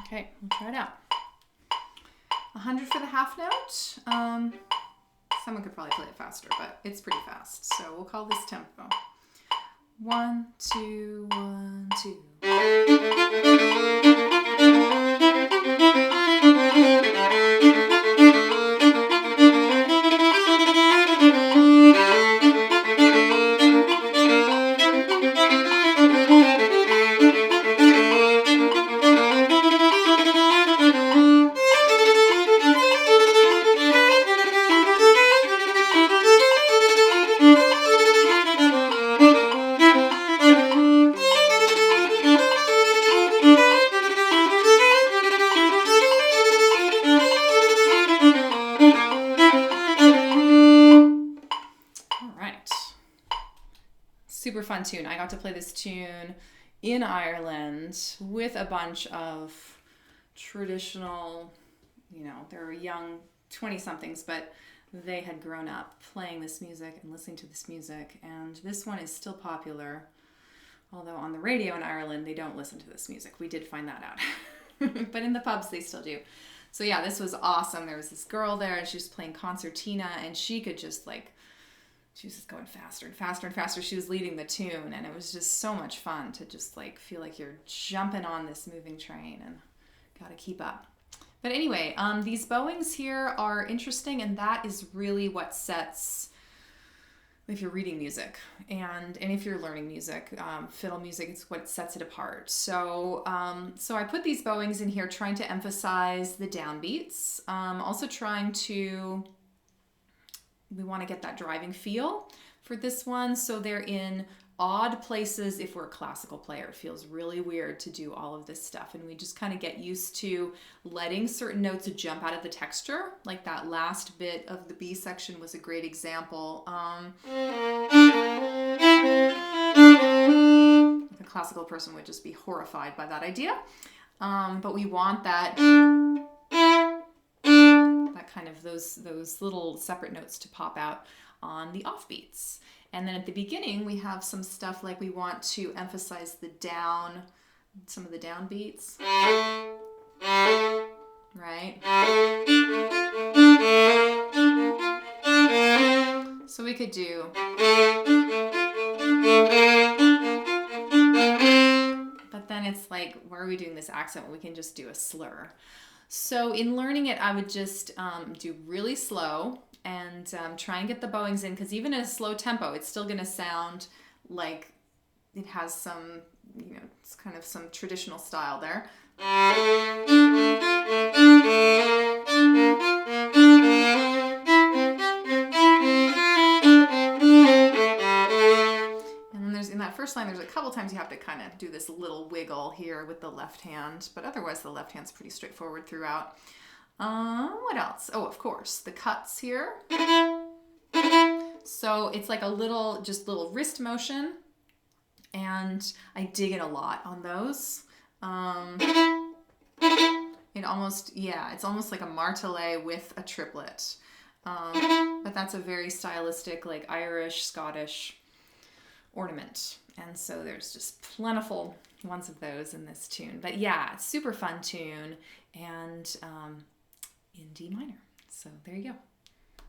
Okay, we'll try it out. 100 for the half note. Someone could probably play it faster, but it's pretty fast. So we'll call this tempo. 1, 2, 1, 2. Super fun tune. I got to play this tune in Ireland with a bunch of traditional, they were young 20-somethings, but they had grown up playing this music and listening to this music. And this one is still popular, although on the radio in Ireland, they don't listen to this music. We did find that out. But in the pubs, they still do. So yeah, this was awesome. There was this girl there, and she was playing concertina, and she could just she was just going faster and faster and faster. She was leading the tune, and it was just so much fun to just feel like you're jumping on this moving train and got to keep up. But anyway, these bowings here are interesting, and that is really what sets, if you're reading music and if you're learning music, fiddle music, it's what sets it apart. So I put these bowings in here trying to emphasize the downbeats, also trying to, we want to get that driving feel for this one. So they're in odd places. If we're a classical player, it feels really weird to do all of this stuff. And we just kind of get used to letting certain notes jump out of the texture. Like that last bit of the B section was a great example. The classical person would just be horrified by that idea. But we want that kind of those little separate notes to pop out on the offbeats. And then at the beginning, we have some stuff like we want to emphasize the down, some of the down beats, right? So we could do, but then it's like, why are we doing this accent when we can just do a slur? So in learning it, I would just do really slow and try and get the bowings in, because even at a slow tempo, it's still going to sound like it has some, it's kind of some traditional style there. In that first line, there's a couple times you have to kind of do this little wiggle here with the left hand, but otherwise the left hand's pretty straightforward throughout. What else? Oh, of course, the cuts here. So it's like a little wrist motion, and I dig it a lot on those. It's almost like a martelet with a triplet. But that's a very stylistic, like Irish, Scottish ornament. And so there's just plentiful ones of those in this tune. But yeah, it's super fun tune, and in D minor. So there you go.